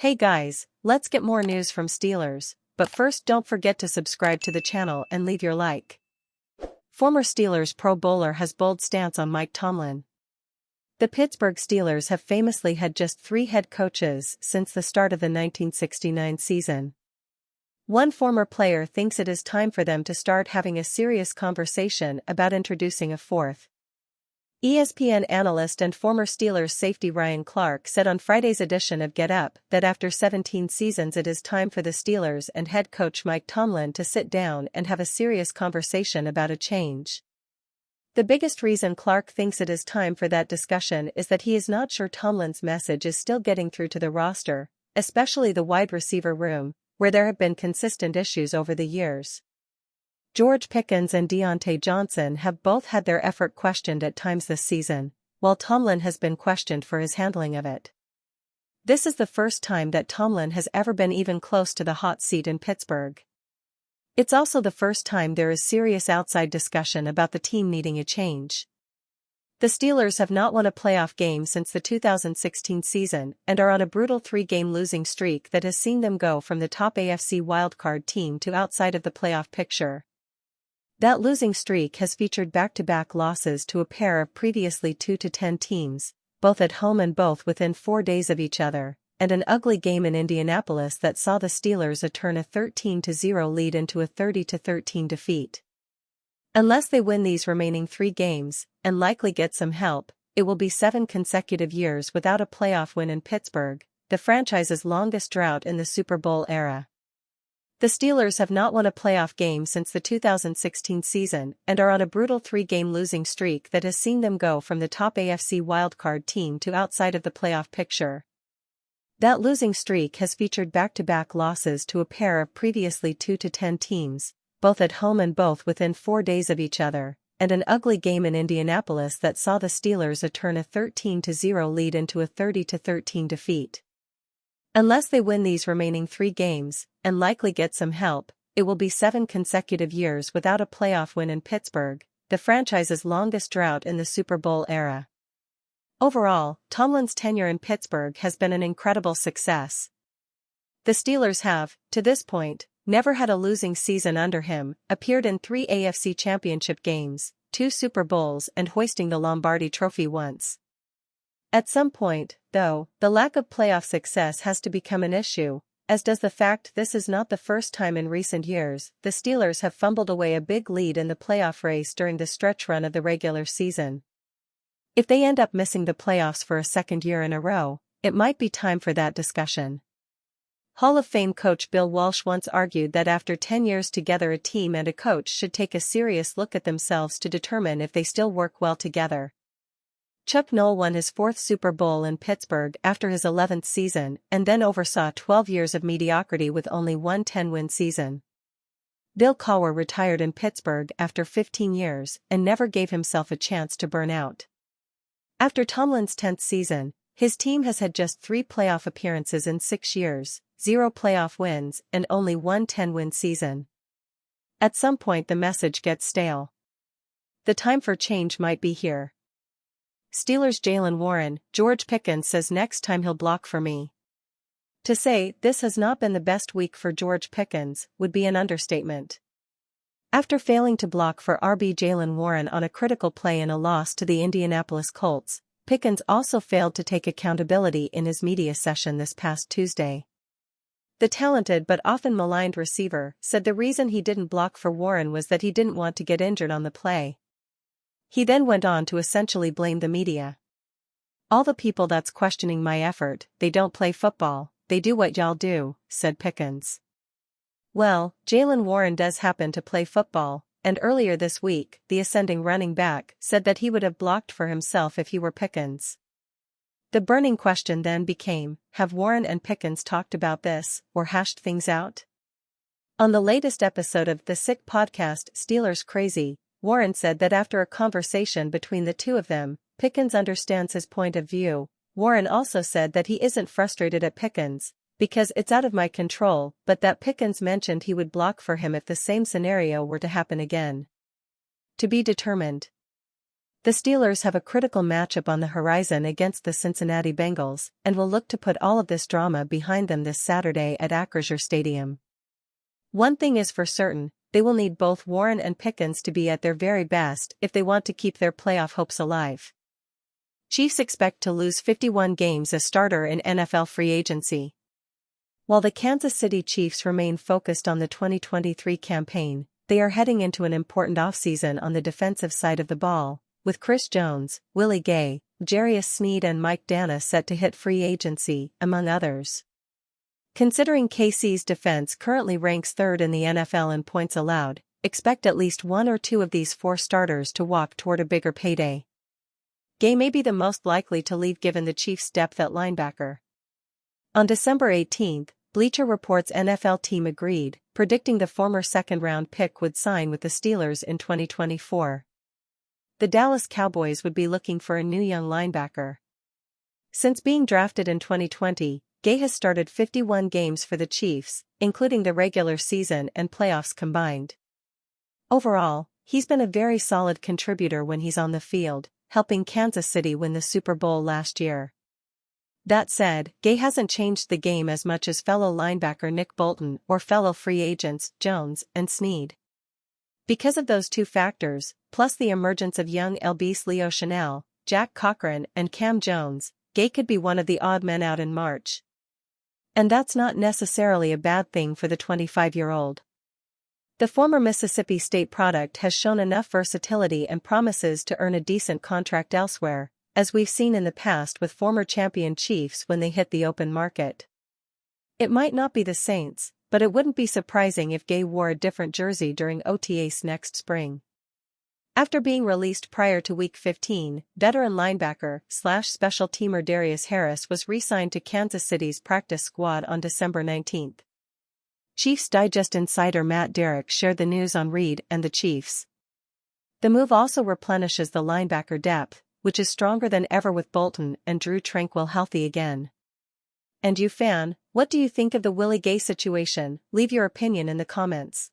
Hey guys, let's get more news from Steelers, but first don't forget to subscribe to the channel and leave your like. Former Steelers Pro Bowler has bold stance on Mike Tomlin. The Pittsburgh Steelers have famously had just 3 head coaches since the start of the 1969 season. One former player thinks it is time for them to start having a serious conversation about introducing a fourth. ESPN analyst and former Steelers safety Ryan Clark said on Friday's edition of Get Up that after 17 seasons it is time for the Steelers and head coach Mike Tomlin to sit down and have a serious conversation about a change. The biggest reason Clark thinks it is time for that discussion is that he is not sure Tomlin's message is still getting through to the roster, especially the wide receiver room, where there have been consistent issues over the years. George Pickens and Diontae Johnson have both had their effort questioned at times this season, while Tomlin has been questioned for his handling of it. This is the first time that Tomlin has ever been even close to the hot seat in Pittsburgh. It's also the first time there is serious outside discussion about the team needing a change. The Steelers have not won a playoff game since the 2016 season and are on a brutal 3-game losing streak that has seen them go from the top AFC wildcard team to outside of the playoff picture. That losing streak has featured back-to-back losses to a pair of previously 2-10 teams, both at home and both within 4 days of each other, and an ugly game in Indianapolis that saw the Steelers turn a 13-0 lead into a 30-13 defeat. Unless they win these remaining 3 games, and likely get some help, it will be 7 consecutive years without a playoff win in Pittsburgh, the franchise's longest drought in the Super Bowl era. The Steelers have not won a playoff game since the 2016 season and are on a brutal 3-game losing streak that has seen them go from the top AFC wildcard team to outside of the playoff picture. That losing streak has featured back-to-back losses to a pair of previously 2-10 teams, both at home and both within 4 days of each other, and an ugly game in Indianapolis that saw the Steelers turn a 13-0 lead into a 30-13 defeat. Unless they win these remaining 3 games, and likely get some help, it will be 7 consecutive years without a playoff win in Pittsburgh, the franchise's longest drought in the Super Bowl era. Overall, Tomlin's tenure in Pittsburgh has been an incredible success. The Steelers have, to this point, never had a losing season under him, appeared in 3 AFC championship games, 2 Super Bowls and hoisting the Lombardi Trophy once. At some point, though, the lack of playoff success has to become an issue, as does the fact this is not the first time in recent years the Steelers have fumbled away a big lead in the playoff race during the stretch run of the regular season. If they end up missing the playoffs for a second year in a row, it might be time for that discussion. Hall of Fame coach Bill Walsh once argued that after 10 years together a team and a coach should take a serious look at themselves to determine if they still work well together. Chuck Noll won his 4th Super Bowl in Pittsburgh after his 11th season and then oversaw 12 years of mediocrity with only one 10-win season. Bill Cowher retired in Pittsburgh after 15 years and never gave himself a chance to burn out. After Tomlin's 10th season, his team has had just 3 playoff appearances in 6 years, 0 playoff wins and only one 10-win season. At some point the message gets stale. The time for change might be here. Steelers Jaylen Warren, George Pickens says next time he'll block for me. To say this has not been the best week for George Pickens would be an understatement. After failing to block for RB Jaylen Warren on a critical play in a loss to the Indianapolis Colts, Pickens also failed to take accountability in his media session this past Tuesday. The talented but often maligned receiver said the reason he didn't block for Warren was that he didn't want to get injured on the play. He then went on to essentially blame the media. "All the people that's questioning my effort, they don't play football, they do what y'all do," said Pickens. Well, Jaylen Warren does happen to play football, and earlier this week, the ascending running back said that he would have blocked for himself if he were Pickens. The burning question then became, have Warren and Pickens talked about this, or hashed things out? On the latest episode of The Sick Podcast Steelers Crazy, Warren said that after a conversation between the two of them, Pickens understands his point of view. Warren also said that he isn't frustrated at Pickens, because it's out of my control, but that Pickens mentioned he would block for him if the same scenario were to happen again. To be determined. The Steelers have a critical matchup on the horizon against the Cincinnati Bengals and will look to put all of this drama behind them this Saturday at Acrisure Stadium. One thing is for certain, they will need both Warren and Pickens to be at their very best if they want to keep their playoff hopes alive. Chiefs expect to lose 51 games as starter in NFL free agency. While the Kansas City Chiefs remain focused on the 2023 campaign, they are heading into an important offseason on the defensive side of the ball, with Chris Jones, Willie Gay, Jarius Sneed and Mike Danna set to hit free agency, among others. Considering KC's defense currently ranks third in the NFL in points allowed, expect at least one or two of these four starters to walk toward a bigger payday. Gay may be the most likely to leave given the Chiefs' depth at linebacker. On December 18, Bleacher Report's NFL team agreed, predicting the former second-round pick would sign with the Steelers in 2024. The Dallas Cowboys would be looking for a new young linebacker. Since being drafted in 2020, Gay has started 51 games for the Chiefs, including the regular season and playoffs combined. Overall, he's been a very solid contributor when he's on the field, helping Kansas City win the Super Bowl last year. That said, Gay hasn't changed the game as much as fellow linebacker Nick Bolton or fellow free agents Jones and Sneed. Because of those two factors, plus the emergence of young LBs Leo Chenal, Jack Cochran and Cam Jones, Gay could be one of the odd men out in March. And that's not necessarily a bad thing for the 25-year-old. The former Mississippi State product has shown enough versatility and promises to earn a decent contract elsewhere, as we've seen in the past with former champion Chiefs when they hit the open market. It might not be the Saints, but it wouldn't be surprising if Gay wore a different jersey during OTAs next spring. After being released prior to Week 15, veteran linebacker/special teamer Darius Harris was re-signed to Kansas City's practice squad on December 19. Chiefs Digest insider Matt Derrick shared the news on Reed and the Chiefs. The move also replenishes the linebacker depth, which is stronger than ever with Bolton and Drew Tranquill healthy again. And you fan, what do you think of the Willie Gay situation? Leave your opinion in the comments.